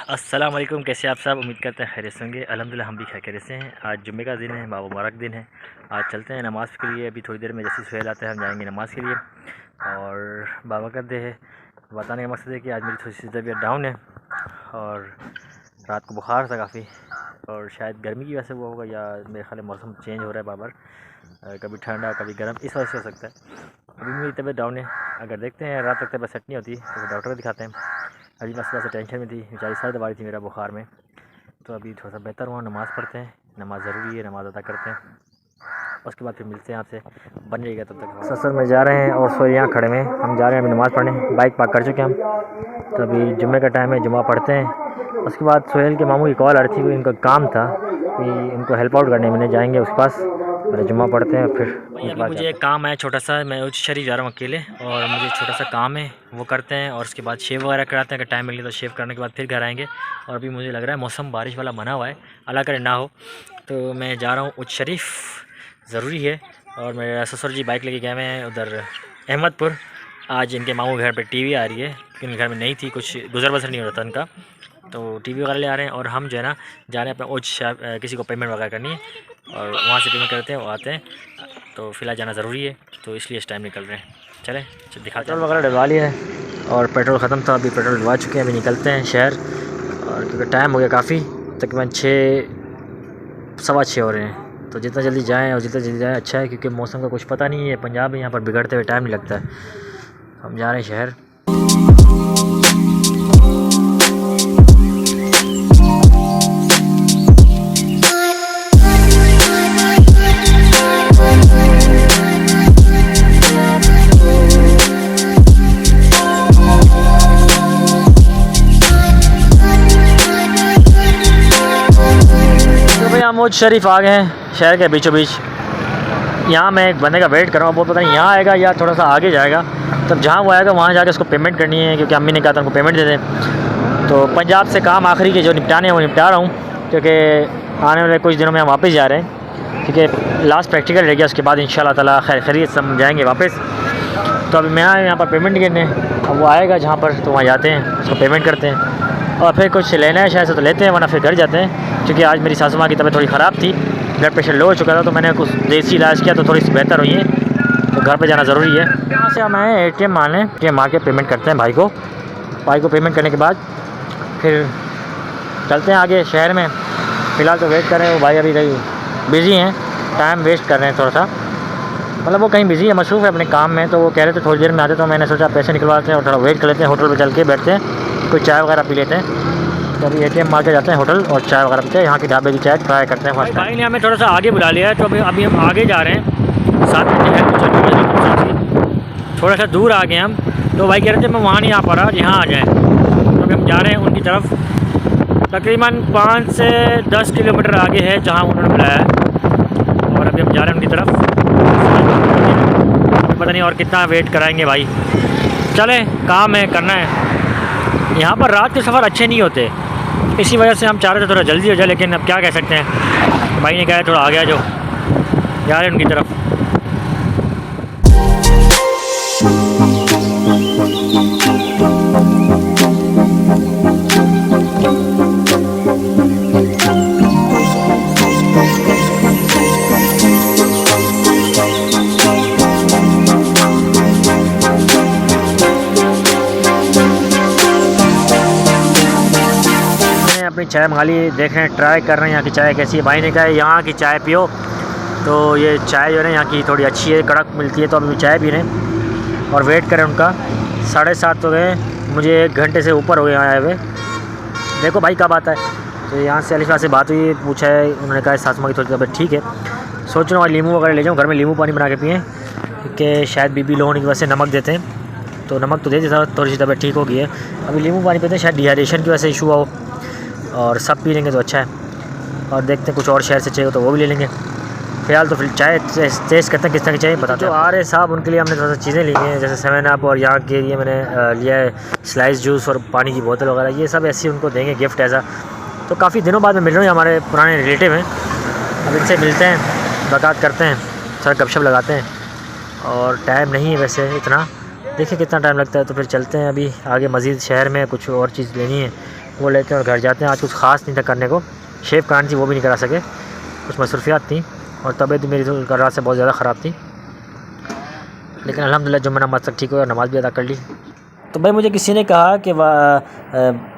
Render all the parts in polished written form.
अस्सलाम वालेकुम। कैसे आप सब? उम्मीद करते हैं खैरियत से होंगे। अल्हम्दुलिल्लाह हम भी खैरियत से हैं। आज जुम्मे का दिन है, मुबारक दिन है। आज चलते हैं नमाज़ के लिए। अभी थोड़ी देर में जैसे सुहेल आते हैं हम जाएंगे नमाज़ के लिए। और बाबा कहते हैं, बताने का मकसद है कि आज मेरी थोड़ी सी तबीयत डाउन है और रात को बुखार था काफ़ी, और शायद गर्मी की वजह से वो होगा, या मेरे ख्याल में मौसम चेंज हो रहा है बार बार, कभी ठंडा कभी गर्म, इस वजह से हो सकता है। अभी मेरी तबीयत डाउन है। अगर देखते हैं रात तक तबीयत सेट नहीं होती तो फिर डॉक्टर को दिखाते हैं। अभी मैं सुबह से टेंशन में थी, बेचारी सर दबा रही थी मेरा बुखार में। तो अभी थोड़ा सा बेहतर हुआ। नमाज़ पढ़ते हैं, नमाज़ ज़रूरी है, नमाज़ अदा करते हैं। उसके बाद फिर मिलते हैं आपसे। बन जाएगा तब तक। ससुर में जा रहे हैं और सोए यहाँ खड़े में। हम जा रहे हैं अभी नमाज़ पढ़ने। बाइक पार्क कर चुके हैं हम। तो अभी जुम्मे का टाइम है, जुम्मा पढ़ते हैं। उसके बाद सोहेल के मामू की कॉल आ रही थी, इनका काम था कि इनको हेल्प आउट करने मैंने जाएंगे उसके पास। पहले जुम्मा पढ़ते हैं फिर भाई। अभी मुझे एक काम है छोटा सा, मैं उच्च शरीफ जा रहा हूँ अकेले, और मुझे छोटा सा काम है वो करते हैं, और उसके बाद शेव वगैरह कराते हैं। अगर टाइम मिले तो शेव करने के बाद फिर घर आएंगे। और अभी मुझे लग रहा है मौसम बारिश वाला बना हुआ है, अल्लाह करे ना हो। तो मैं जा रहा हूँ उच्च शरीफ, ज़रूरी है। और मेरे ससुर जी बाइक लेके गए हुए हैं उधर अहमदपुर। आज इनके मामू घर पे टीवी आ रही है, क्योंकि घर में नहीं थी, कुछ गुजर बसर नहीं हो रहा था उनका, तो टीवी वगैरह ले आ रहे हैं। और हम जो है ना जा रहे हैं अपना उच्च किसी को पेमेंट वगैरह करनी है, और वहाँ से पेमेंट करते हैं, वो आते हैं। तो फ़िलहाल जाना ज़रूरी है, तो इसलिए इस टाइम निकल रहे हैं। चलें दिखाते हैं। पेट्रोल वगैरह डलवा लिया है, और पेट्रोल ख़त्म था, अभी पेट्रोल डलवा चुके हैं। अभी निकलते हैं शहर, और क्योंकि टाइम हो गया काफ़ी, तकरीबन 6 सवा 6 हो रहे हैं। तो जितना जल्दी जाएँ और जितना जल्दी जाएँ अच्छा है, क्योंकि मौसम का कुछ पता नहीं है। पंजाब में यहाँ पर बिगड़ते हुए टाइम नहीं लगता है। हम जा रहे हैं शहर। मौज शरीफ आ गए हैं, शहर के बीचों बीच। यहाँ मैं एक बंदे का वेट कर रहा हूँ, वो पता नहीं यहाँ आएगा या थोड़ा सा आगे जाएगा। तब जहाँ वो आएगा वहाँ जाके उसको पेमेंट करनी है, क्योंकि अम्मी ने कहा था उनको पेमेंट दे दें। तो पंजाब से काम आखिरी के जो निपटाने हैं वो निपटा रहा हूँ, क्योंकि आने वाले कुछ दिनों में हम वापस जा रहे हैं, क्योंकि लास्ट प्रैक्टिकल रह गया। उसके बाद इंशाल्लाह ताला खैर खैरियत से हम जाएँगे वापस। तो अभी मैं आया यहाँ पर पेमेंट करने। अब वो आएगा जहाँ पर, तो वहाँ जाते हैं, उसको पेमेंट करते हैं, और फिर कुछ लेना है शायद से तो लेते हैं, वरना फिर घर जाते हैं। क्योंकि आज मेरी सासू माँ की तबीयत थोड़ी ख़राब थी, ब्लड प्रेशर लो हो चुका था, तो मैंने कुछ देसी इलाज किया तो थोड़ी सी बेहतर हुई है। तो घर पे जाना ज़रूरी है। यहाँ से हम आए ATM मारने, ATM मार के पेमेंट करते हैं भाई को पेमेंट करने के बाद फिर चलते हैं आगे शहर में। फ़िलहाल तो वेट कर रहे हैं, वो भाई अभी कहीं बिज़ी हैं, टाइम वेस्ट कर रहे हैं थोड़ा सा। मतलब वो कहीं बिज़ी है, मसरूफ़ है अपने काम में। तो वो कह रहे थे थोड़ी देर में आते, तो मैंने सोचा पैसे निकलवाते हैं और थोड़ा वेट कर लेते हैं, होटल पर चल के बैठते हैं, कोई चाय वगैरह पी लेते हैं। तो अभी ATM मार के जाते हैं होटल, और चाय वगैरह पीते हैं। यहाँ की ढाबे की चाय ट्राई करते हैं। भाई ने हमें थोड़ा सा आगे बुला लिया है, तो अभी हम आगे जा रहे हैं। 7 मिनट थोड़ा सा दूर आ गए हम। तो भाई कह रहे थे मैं वहाँ नहीं आ पा रहा, यहाँ आ जाएँ। तो अभी हम जा रहे हैं उनकी तरफ। तकरीबन 5 से 10 किलोमीटर आगे है जहाँ उन्होंने बुलाया है, और अभी हम जा रहे हैं उनकी तरफ। पता नहीं और कितना वेट कराएंगे भाई। चलें, काम है, करना है। यहाँ पर रात के सफ़र अच्छे नहीं होते, इसी वजह से हम चाह रहे थे थोड़ा जल्दी हो जाए, लेकिन अब क्या कह सकते हैं। भाई ने कहा थोड़ा आ गया, जो जा रहे हैं उनकी तरफ। अपनी चाय मंगा ली, देख रहे हैं, ट्राई कर रहे हैं यहाँ की चाय कैसी है। भाई ने कहा है यहाँ की चाय पियो, तो ये चाय जो है यहाँ की थोड़ी अच्छी है, कड़क मिलती है। तो अभी चाय पी रहे हैं और वेट करें उनका। 7:30 हो गए, मुझे 1 घंटे से ऊपर हो गए यहाँ आए हुए। देखो भाई कब आता है। तो यहाँ से अलीफा से बात हुई, पूछा है, उन्होंने कहा सासू माँ की थोड़ी तबीयत ठीक है। सोच रहा हूँ नींबू वगैरह ले जाऊँ, घर में नींबू पानी बना के पिएँ, क्योंकि शायद बीपी लो होने की वजह से नमक देते हैं, तो नमक तो दे देता, थोड़ी सी तबीयत ठीक हो गई है। अभी नींबू पानी पीते हैं, शायद डिहाइड्रेशन की वजह से इशू हो, और सब पी लेंगे तो अच्छा है। और देखते हैं कुछ और शहर से चाहिए तो वो भी ले लेंगे। फ़िलहाल तो फिर चाय टेस्ट करते हैं किस तरह की चाहिए, बताते हैं। जो आ रहे साहब उनके लिए हमने थोड़ा सा चीज़ें ली हैं, जैसे 7 अप, और यहाँ के लिए मैंने लिया है स्लाइस जूस और पानी की बोतल वगैरह। ये सब ऐसी उनको देंगे गिफ्ट ऐसा। तो काफ़ी दिनों बाद में मिल रहे हैं, हमारे पुराने रिलेटिव हैं। अब इनसे मिलते हैं, मुलाकात करते हैं, थोड़ा गपशप लगाते हैं। और टाइम नहीं है वैसे इतना, देखिए कितना टाइम लगता है। तो फिर चलते हैं अभी आगे, मज़ीद शहर में कुछ और चीज़ लेनी है वो लेते हैं और घर जाते हैं। आज कुछ ख़ास नहीं था करने को, शेव करानी थी वो भी नहीं करा सके, कुछ मसरूफियात थी और तबीयत मेरी तो कल रात से बहुत ज़्यादा ख़राब थी। लेकिन अल्हम्दुलिल्लाह जुम्मा नमाज़ तक ठीक हुआ और नमाज़ भी अदा कर ली। तो भाई मुझे किसी ने कहा कि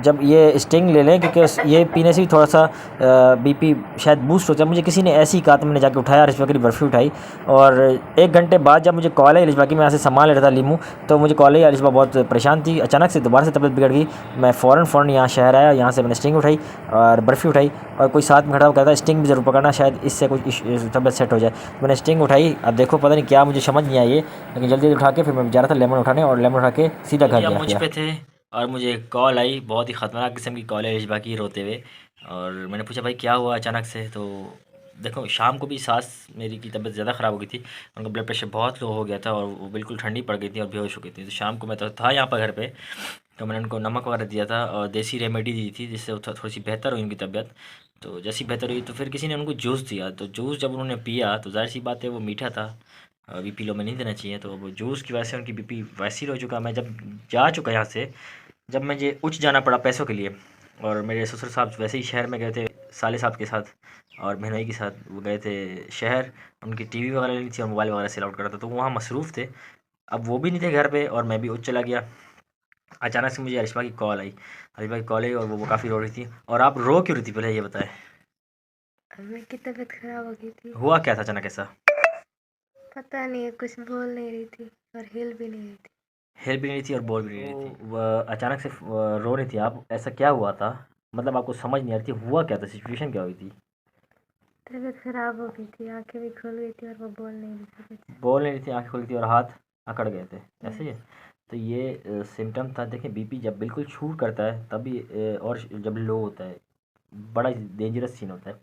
जब ये स्टिंग ले लें क्योंकि ये पीने से भी थोड़ा सा बीपी शायद बूस्ट होता है। मुझे किसी ने ऐसे ही कहा तो मैंने जाके उठाया, अलिशबा की बर्फ़ी उठाई और 1 घंटे बाद जब मुझे कॉल आई अलिशबा की, मैं यहाँ से सामान ले रहा था लीमू, तो मुझे कॉल आई। अलिशबा बहुत परेशान थी, अचानक से दोबारा से तबीयत बिगड़ गई। मैं फ़ौरन यहाँ शहर आया, यहाँ से मैंने स्टिंग उठाई और बर्फ़ी उठाई और कोई साथ में खड़ा हुआ कहता स्टिंग भी ज़रूर पकड़ना, शायद इससे कुछ तबीयत सेट हो जाए। मैंने स्टिंग उठाई, अब देखो पता नहीं क्या, मुझे समझ नहीं आई ये, लेकिन जल्दी उठा के फिर मैं जा रहा था लेमन उठाने और लेमन उठा के सीधा घर गया। मुझ पे थे और मुझे कॉल आई, बहुत ही ख़तरनाक किस्म की कॉल है अलिशबा की, रोते हुए। और मैंने पूछा भाई क्या हुआ अचानक से, तो देखो शाम को भी सास मेरी की तबीयत ज़्यादा ख़राब हो गई थी, उनका ब्लड प्रेशर बहुत लो हो गया था और वो बिल्कुल ठंडी पड़ गई थी और बेहोश हो गई थी। तो शाम को मैं तो था यहाँ पर घर पे, तो मैंने उनको नमक वगैरह दिया था और देसी रेमेडी दी थी जिससे थोड़ी सी बेहतर हुई उनकी तबीयत। तो जैसी बेहतर हुई तो फिर किसी ने उनको जूस दिया, तो जूस जब उन्होंने पिया तो ज़ाहिर सी बात है वो मीठा था, बीपी लो में नहीं देना चाहिए, तो वो जूस की वजह से उनकी बीपी वैसी हो चुका। मैं जब जा चुका यहाँ से, जब मुझे उच्च जाना पड़ा पैसों के लिए, और मेरे ससुर साहब वैसे ही शहर में गए थे साले साहब के साथ और बहनोई के साथ, वो गए थे शहर, उनकी टीवी वगैरह लेनी थी और मोबाइल वगैरह सेल आउट करा था, तो वो वहाँ मसरूफ़ थे। अब वो भी नहीं थे घर पे और मैं भी उच्च चला गया। अचानक से मुझे अलिशबा की कॉल आई, अलिशबा की कॉल आई और वो काफ़ी रो रही थी। और आप रो क्यों रही थी पहले ये बताएं? अम्मी की तबीयत खराब हो गई थी। हुआ क्या था अचानक ऐसा? पता नहीं, कुछ बोल नहीं रही थी और हिल भी नहीं रही थी। हिल भी नहीं रही थी और बोल भी नहीं रही थी, वह अचानक से रो रही थी आप, ऐसा क्या हुआ था? मतलब आपको समझ नहीं आ रही थी, हुआ क्या था, सिचुएशन क्या हुई थी? तबीयत खराब हो गई थी, आंखें भी खुल गई थी और वो बोल नहीं रही थी। बोल नहीं रही थी, आँखें खुली थी और हाथ अकड़ गए थे, ऐसे ही है? तो ये सिम्टम था। देखिए बीपी जब बिल्कुल शूट करता है तभी और जब लो होता है, बड़ा डेंजरस सीन होता है,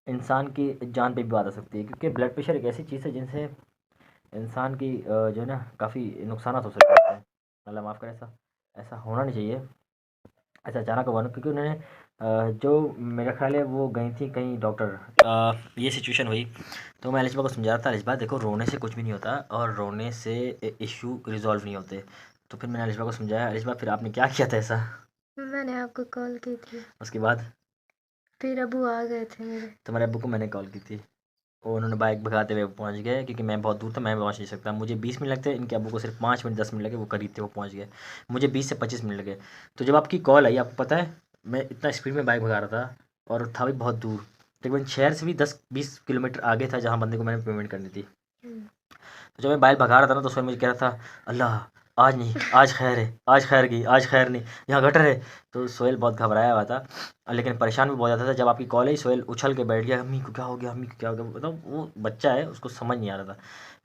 इंसान की जान पे भी बात आ सकती है, क्योंकि ब्लड प्रेशर एक ऐसी चीज़ है जिनसे इंसान की जो है ना काफ़ी नुकसान हो सकते हैं। अल्लाह माफ़ करे, ऐसा ऐसा होना नहीं चाहिए, ऐसा अचानक हुआ ना, क्योंकि उन्होंने जो मेरा ख्याल है वो गई थी कहीं डॉक्टर, ये सिचुएशन हुई। तो मैं अलिशबा को समझा रहा था, अलिशबा देखो रोने से कुछ भी नहीं होता और रोने से इशू रिजॉल्व नहीं होते। तो फिर मैंने अलिशबा को समझाया, अलिशबा फिर आपने क्या किया था ऐसा? मैंने आपको कॉल की थी, उसके बाद फिर अबू आ गए थे मेरे। तुम्हारे अब्बू को मैंने कॉल की थी, और उन्होंने बाइक भगाते हुए पहुंच गए, क्योंकि मैं बहुत दूर था, मैं पहुंच नहीं सकता, मुझे 20 मिनट लगते, इनके अब्बू को सिर्फ 5 मिनट 10 मिनट लगे, वो करीब थे, वो पहुंच गए। मुझे 20 से 25 मिनट लगे। तो जब आपकी कॉल आई, आपको पता है मैं इतना स्पीड में बाइक भगा रहा था और था भी बहुत दूर, तकरीबन शहर से भी 10-20 किलोमीटर आगे था जहाँ बंदे को मैंने पेमेंट करनी थी। तो जब मैं बाइक भगा रहा था ना, तो उसमें मुझे कह रहा था अल्लाह आज नहीं, आज खैर है, आज खैर गई, आज खैर नहीं, यहाँ गटर है। तो सोहेल बहुत घबराया हुआ था, लेकिन परेशान भी बहुत ज़्यादा था। जब आपकी कॉल आई सोहेल उछल के बैठ गया, अम्मी को क्या हो गया, अम्मी को क्या हो गया, मतलब वो बच्चा है उसको समझ नहीं आ रहा था।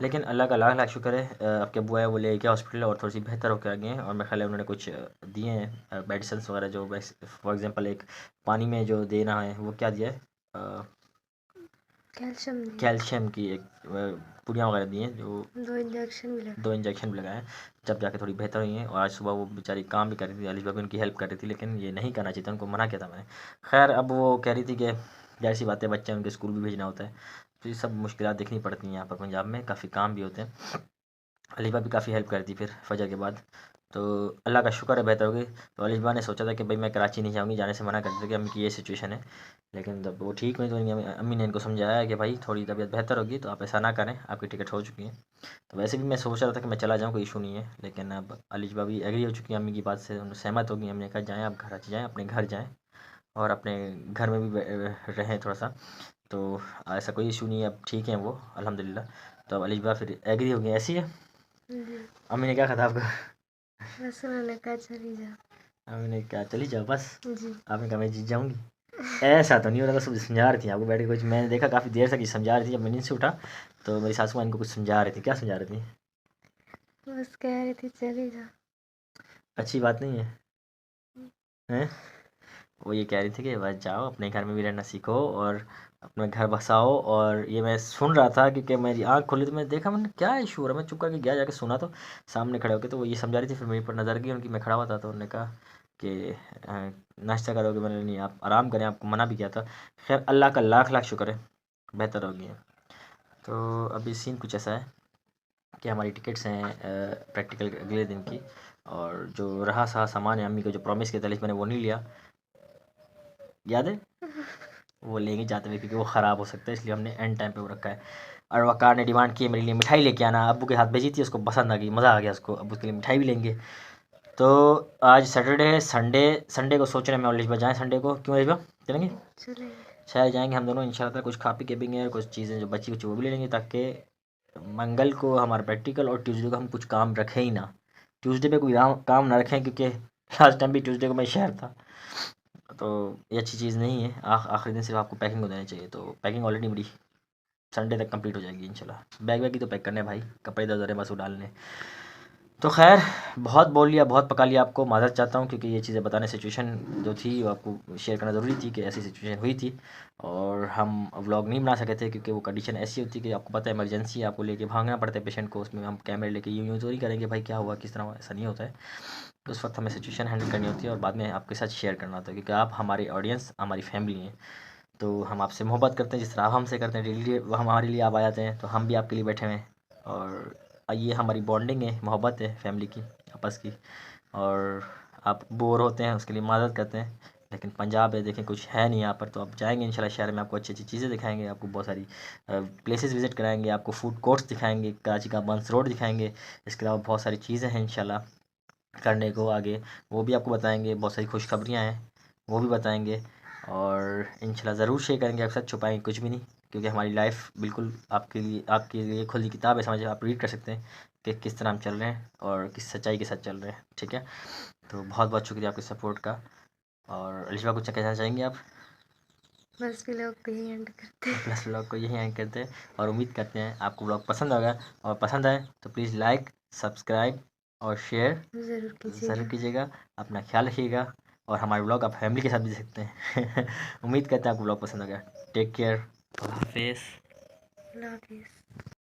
लेकिन अल्लाह का लाख लाख शुक्र है, आपके अब्बू आए, वो ले गया हॉस्पिटल और थोड़ी सी बेहतर होकर आ गए हैं, और मेरे ख्याल है उन्होंने कुछ दिए हैं मेडिसिन वगैरह, जो फॉर एग्जांपल एक पानी में जो देना है वो क्या दिया है, कैल्शियम की एक पुड़ियाँ वगैरह दी हैं, जो 2 इंजेक्शन भी लगाए, जब जाके थोड़ी बेहतर हुई हैं। और आज सुबह वो बेचारी काम भी कर रही थी, अलिशबा भी उनकी हेल्प कर रही थी, लेकिन ये नहीं करना चाहिए था, उनको मना किया था मैंने। खैर अब वो कह रही थी कि जाहिर सी बात है, बच्चे उनके स्कूल भी भेजना होता है, तो ये सब मुश्किलात देखनी पड़ती हैं यहाँ पर पंजाब में, काफ़ी काम भी होते हैं। अलिफा भी काफ़ी हेल्प करती फिर फजर के बाद, तो अल्लाह का शुक्र है बेहतर हो गई। तो अलिफा ने सोचा था कि भाई मैं कराची नहीं जाऊँगी, जाने से मना कर दिया कि अम्मी की ये सिचुएशन है। लेकिन जब वो ठीक हुई तो अम्मी ने इनको समझाया कि भाई थोड़ी तबीयत बेहतर होगी तो आप ऐसा ना करें, आपकी टिकट हो चुकी है। तो वैसे भी मैं सोच रहा था कि मैं चला जाऊँ, कोई इशू नहीं है, लेकिन अब अलिफा भी एग्री हो चुकी है अम्मी की बात से, उन्हें सहमत होगी। हमने कहा जाएँ, आप घर जाएँ, अपने घर जाएँ और अपने घर में भी रहें थोड़ा सा, तो ऐसा कोई इशू नहीं है, अब ठीक है वो अल्हम्दुलिल्लाह। तो अब अलिफा फिर एग्री हो गई, ऐसी है। अम्मी ने क्या कहा था आपको? बस उन्होंने कहा चली जाओ। अम्मी ने कहा चली जाओ बस? जी। आपने कहा मैं जीत जाऊँगी? ऐसा तो नहीं हो रहा था, सब समझा रही थी आपको बैठ के कुछ, मैंने देखा काफ़ी देर तक ये समझा रही थी। जब मैं नींद से उठा तो मेरी सासू माँ इनको कुछ समझा रही थी, क्या समझा रही थी? बस कह रही थी चली जाओ। अच्छी बात नहीं है, हैं? वो ये कह रही थी कि बस जाओ, अपने घर में भी रहना सीखो और अपना घर बसाओ। और ये मैं सुन रहा था क्योंकि मेरी आँख खुली तो मैं देखा, मैंने क्या इशू हो रहा है, मैं चुप करके गया, जाके सुना तो सामने खड़े होके, तो वो ये समझा रही थी। फिर मेरे पर नज़र गई उनकी, मैं खड़ा हुआ था, तो उन्होंने कहा कि नाश्ता करोगे? मैंने नहीं, आप आराम करें, आपको मना भी किया था। खैर अल्लाह का लाख लाख शुक्र है, बेहतर हो गई है। तो अभी सीन कुछ ऐसा है कि हमारी टिकट्स हैं प्रैक्टिकल अगले दिन की, और जो रहा सहा सामान है अम्मी को जो प्रॉमिस किया था मैंने वो नहीं लिया, याद है? वो लेंगे जाते हुए क्योंकि वो ख़राब हो सकता है, इसलिए हमने एंड टाइम पे वो रखा है। और वकार ने डिमांड की मेरे लिए मिठाई लेके आना, अब्बू के हाथ भेजी थी, उसको पसंद आ गई, मज़ा आ गया उसको, अब उसके लिए मिठाई भी लेंगे। तो आज सैटरडे है, संडे संडे को सोच रहे हैं मैं और लिजबा जाएँ संडे को, क्यों लिजबा चलेंगे? चलेंगे। शहर जाएंगे हम दोनों इंशाल्लाह, कुछ खा पी के पिएंगे और कुछ चीज़ें जो बची कुछ वो भी ले लेंगे, ताकि मंगल को हमारा प्रैक्टिकल और ट्यूसडे को हम कुछ काम रखें ही ना, ट्यूसडे पे कोई काम ना रखें, क्योंकि लास्ट टाइम भी ट्यूसडे को मैं शहर था, तो ये अच्छी चीज़ नहीं है। आखिरी दिन सिर्फ आपको पैकिंग हो जानी चाहिए, तो पैकिंग ऑलरेडी मेरी संडे तक कंप्लीट हो जाएगी इंशाल्लाह। बैग वैग ही तो पैक करने हैं भाई, कपड़े इधर उधर हैं बस वो डालने। तो खैर बहुत बोल लिया, बहुत पका लिया आपको, माज़रत चाहता हूँ, क्योंकि ये चीज़ें बताने सिचुएशन जो थी वो आपको शेयर करना ज़रूरी थी कि ऐसी सिचुएशन हुई थी और हम व्लॉग नहीं बना सके थे, क्योंकि वो कंडीशन ऐसी होती है कि आपको पता है इमरजेंसी, आपको लेके भागना पड़ता है पेशेंट को, उसमें हम कैमरे लेके यूँ तो नहीं करेंगे भाई क्या हुआ किस तरह हुआ, ऐसा नहीं होता है। तो उस वक्त हमें सिचुएशन हैंडल करनी होती है और बाद में आपके साथ शेयर करना होता है, क्योंकि आप हमारी ऑडियंस हमारी फैमिली हैं, तो हम आपसे मोहब्बत करते हैं जिस तरह आप हमसे करते हैं, डेली हमारे लिए आप आ जाते हैं, तो हम भी आपके लिए बैठे हुए हैं। और ये हमारी बॉन्डिंग है, मोहब्बत है फैमिली की आपस की। और आप बोर होते हैं उसके लिए माज़रत करते हैं, लेकिन पंजाब है देखें कुछ है नहीं यहाँ पर, तो आप जाएंगे इंशाल्लाह शहर में, आपको अच्छी अच्छी चीज़ें दिखाएंगे, आपको बहुत सारी प्लेसेस विज़िट कराएंगे, आपको फूड कोर्ट्स दिखाएंगे, कराची का बंस रोड दिखाएंगे, इसके अलावा बहुत सारी चीज़ें हैं इंशाल्लाह करने को आगे, वो भी आपको बताएंगे, बहुत सारी खुशखबरियाँ हैं वो भी बताएंगे, और इंशाल्लाह ज़रूर शेयर करेंगे आपके साथ, छुपाएंगे कुछ भी नहीं, क्योंकि हमारी लाइफ बिल्कुल आपके लिए खुली किताब है, समझिए आप रीड कर सकते हैं कि किस तरह हम चल रहे हैं और किस सच्चाई के साथ चल रहे हैं, ठीक है? तो बहुत बहुत शुक्रिया आपके सपोर्ट का। और अलिशा कुछ कहना चाहेंगे आप? बस व्लॉग को ही एंड करते हैं। प्लस व्लॉग को यही एंड करते हैं और उम्मीद करते हैं आपको व्लॉग पसंद होगा, और पसंद आए तो प्लीज़ लाइक सब्सक्राइब और शेयर ज़रूर ज़रूर कीजिएगा। कीजिएगा। अपना ख्याल रखिएगा और हमारे व्लॉग आप फैमिली के साथ भी देख सकते हैं। उम्मीद करते हैं आपको व्लॉग पसंद आ गया। टेक केयर, अल्लाह हाफिज़। अल्लाह हाफिज़।